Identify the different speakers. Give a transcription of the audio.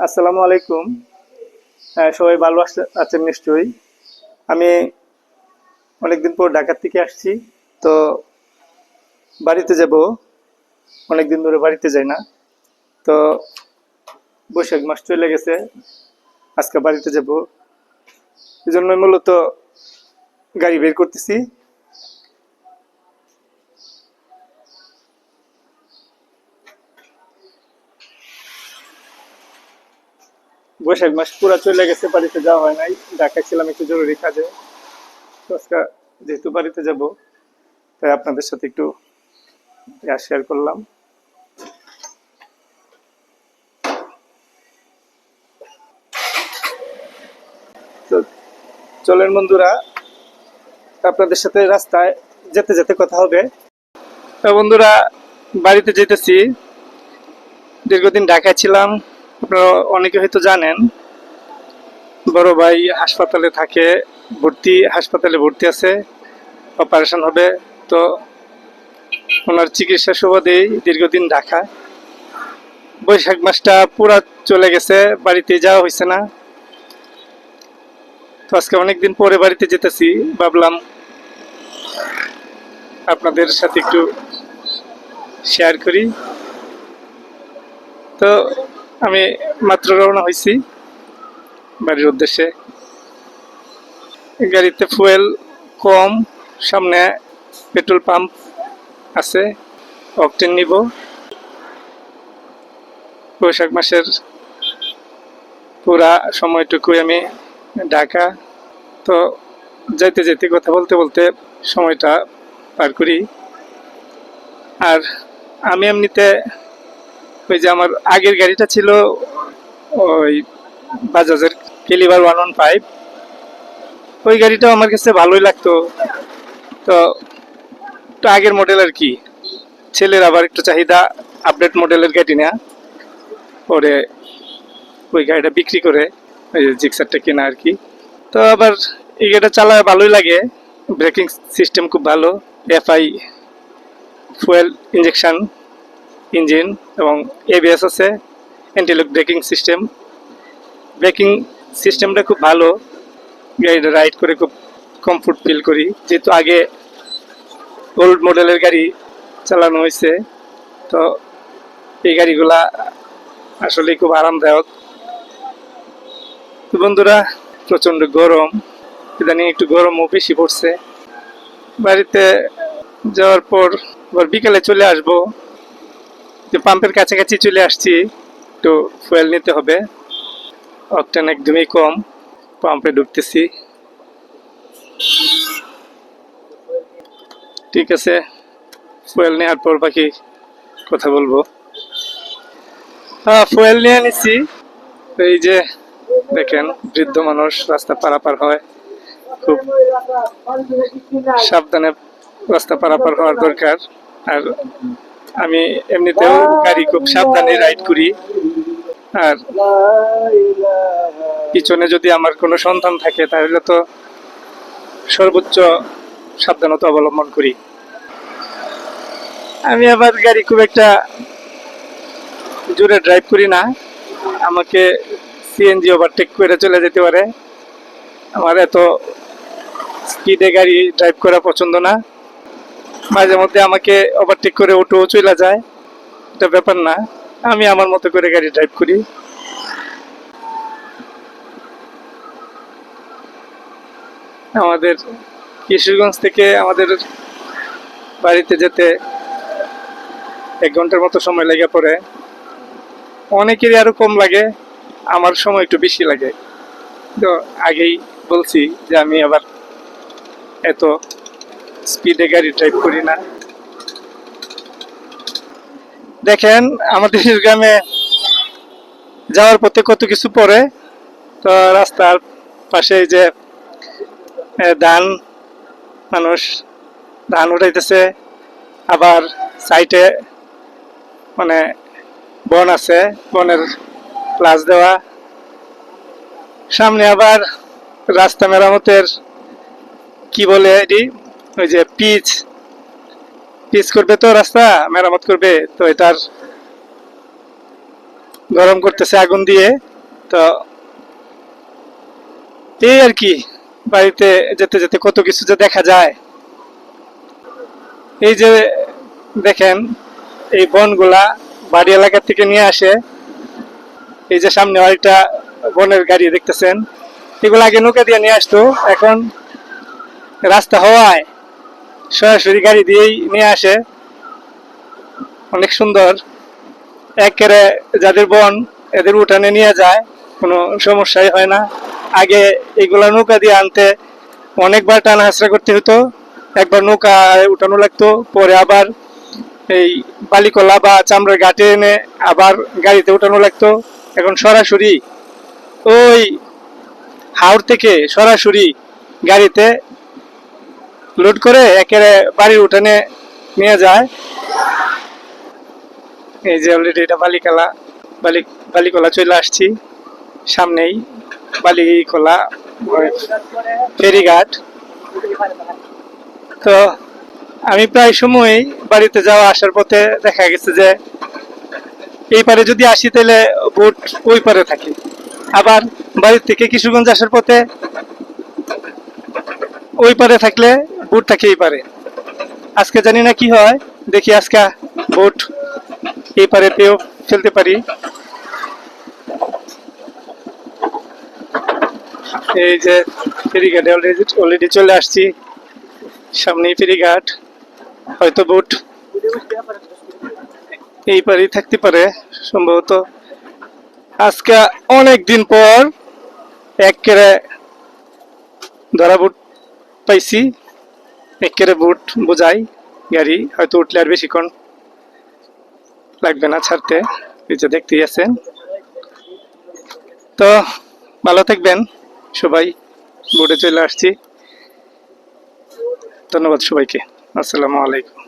Speaker 1: আসসালামু আলাইকুম। সবাই ভালো আছেন নিশ্চয়ই। আমি অনেকদিন পর ঢাকা থেকে আসছি। তো বাড়িতে যাব, অনেকদিন ধরে বাড়িতে যাই না। তো বৈশাখ মাস চলে গেছে, আজকে বাড়িতে যাব, এই জন্যই মূলত গাড়ি বের করতেছি। বৈশাখ মাস পুরা চলে গেছে, বাড়িতে যাওয়া হয় নাই। ঢাকায় ছিলাম একটু জরুরি কাজে। তো আজকে যেহেতু বাড়িতে যাব, তাই আপনাদের সাথে একটু শেয়ার করলাম। তো চলেন বন্ধুরা, আপনাদের সাথে রাস্তায় যেতে যেতে কথা হবে। তো বন্ধুরা, বাড়িতে যেতেছি। দীর্ঘদিন ঢাকায় ছিলাম, আপনারা অনেকে হয়তো জানেন। বড় ভাই হাসপাতালে থাকে, হাসপাতালে ভর্তি আছে, অপারেশন হবে। তো ওনার চিকিৎসা সুবাদেই দীর্ঘদিন ঢাকা। বৈশাখ মাসটা পুরা চলে গেছে, বাড়িতে যাওয়া হয়েছে না। তো আজকে অনেকদিন পরে বাড়িতে যেতেছি, ভাবলাম আপনাদের সাথে একটু শেয়ার করি। তো আমি মাত্র রওনা হয়েছি বাড়ির উদ্দেশ্যে। গাড়িতে ফুয়েল কম, সামনে পেট্রোল পাম্প আছে, অকটেন নিব। বৈশাখ মাসের পুরা সময়টুকুই আমি ঢাকা। তো যাইতে যাইতে কথা বলতে বলতে সময়টা পার করি। আর আমি এমনিতে ওই যে আমার আগের গাড়িটা ছিল ওই বাজাজের কেলিবার 115, ওই গাড়িটাও আমার কাছে ভালোই লাগতো। তো একটু আগের মডেল আর কি, ছেলের আবার একটু চাহিদা আপডেট মডেলের গাড়ি নেওয়া, পরে ওই গাড়িটা বিক্রি করে ওই জিক্সারটা কেনা আর কি। তো আবার এই গাড়িটা চালায় ভালোই লাগে, ব্রেকিং সিস্টেম খুব ভালো, এফআই ফুয়েল ইঞ্জেকশন ইঞ্জিন এবং এবিএস আছে, অ্যান্টিলক ব্রেকিং সিস্টেম। ব্রেকিং সিস্টেমটা খুব ভালো, গাড়িটা রাইড করে খুব কমফোর্ট ফিল করি, যেহেতু আগে ওল্ড মডেলের গাড়ি চালানো হয়েছে। তো এই গাড়িগুলা আসলে খুব আরামদায়ক। তো বন্ধুরা, প্রচন্ড গরম, ইদানিং একটু গরমও বেশি পড়ছে। বাড়িতে যাওয়ার পর আবার বিকালে চলে আসবো, পাম্পের কাছাকাছি চলে আসছি, একটু ফুয়েল নিতে হবে। অকটেন একদমই কম, পাম্পে ঢুকতেছি। ঠিক আছে, ফুয়েল নেওয়ার পর বাকি কথা বলবো। ফুয়েল নিয়ে নিচ্ছি। এই যে দেখেন, বৃদ্ধ মানুষ রাস্তা পারাপার হয়, খুব সাবধানে রাস্তা পারাপার হওয়ার দরকার। আর আমি এমনিতেও গাড়ি খুব সাবধানে রাইড করি। আর পিছনে যদি আমার কোনো সন্তান থাকে তাহলে তো সর্বোচ্চ সাবধানতা অবলম্বন করি। আমি আবার গাড়ি খুব একটা জোরে ড্রাইভ করি না, আমাকে সিএনজি ওভারটেক করে চলে যেতে পারে। আমার এত স্পিডে গাড়ি ড্রাইভ করা পছন্দ না। মাঝে মধ্যে আমাকে ওভারটেক করে অটো চলে যায়, এটা ব্যাপার না, আমি আমার মতো করে গাড়ি ড্রাইভ করি। আমাদের কিশোরগঞ্জ থেকে আমাদের বাড়িতে যেতে 1 ঘন্টার মতো সময় লেগে পড়ে। অনেকেরই আরো কম লাগে, আমার সময় একটু বেশি লাগে। তো আগেই বলছি যে আমি আবার এত স্পিডে গাড়ি ড্রাইভ করি না। দেখেন আমাদের গ্রামে যাওয়ার পথে কত কিছু পড়ে। তো রাস্তার পাশে যে ধান, মানুষ ধান উঠাইতেছে, আবার সাইডে মানে বন আছে, বনের প্লাস দেওয়া, সামনে আবার রাস্তা মেরামতের কি বলে এটি, ওই যে পিচ পিচ করবে, তো রাস্তা মেরামত করবে, তো এটার গরম করতেছে আগুন দিয়ে। তো এই আর কি, বাড়িতে যেতে যেতে কত কিছু যে দেখা যায়। এই যে দেখেন, এই বনগুলা বাড়ি এলাকা থেকে নিয়ে আসে। এই যে সামনে আরেকটা বনের গাড়ি দেখতেছেন, এগুলো আগে নৌকা দিয়ে নিয়ে আসতো, এখন রাস্তা হওয়ায় সরাসরি গাড়ি দিয়েই নিয়ে আসে। অনেক সুন্দর, একেবারে যাদের বন এদের উঠানে নিয়ে যায়, কোনো সমস্যাই হয় না। আগে এগুলা নৌকা দিয়ে আনতে অনেকবার টানা হাসরা করতে হতো, একবার নৌকা উঠানো লাগতো, পরে আবার এই বালিকলা বা চামড়ার ঘাটে এনে আবার গাড়িতে উঠানো লাগতো। এখন সরাসরি ওই হাওর থেকে সরাসরি গাড়িতে লোড করে একেবারে বাড়ির উঠানে নিয়ে যায়। এই যে অলরেডি এটা বালিকলা, বালিকলা চলে আসছি, সামনেই বালিকলা ফেরিঘাট। তো আমি প্রায় সময় বাড়িতে যাওয়া আসার পথে দেখা গেছে যে এই পারে যদি আসি তাহলে বোট ওই পারে থাকে, আবার বাড়ির থেকে কিশোরগঞ্জ আসার পথে ওই পারে থাকলে বোট থাকে এই পারে। আজকে জানি না কি হয়, দেখি আজকে বোট এই পারে পেয়েও ফেলতে পারি। এই যে ফেরিঘাটে অলরেডি চলে আসছি, সামনেই ফেরিঘাট, হয়তো বোট এই পারেই থাকতে পারে সম্ভবত। আজকে অনেক দিন পর একেবারে ধরা বোট পাইছি, একেবারে বোট বোঝাই গাড়ি, হয়তো উঠলে আর বেশিক্ষণ লাগবে না ছাড়তে। এই যে দেখতেই আছেন। তো ভালো থাকবেন সবাই, বোটে চলে আসছি। ধন্যবাদ সবাইকে, আসসালামু আলাইকুম।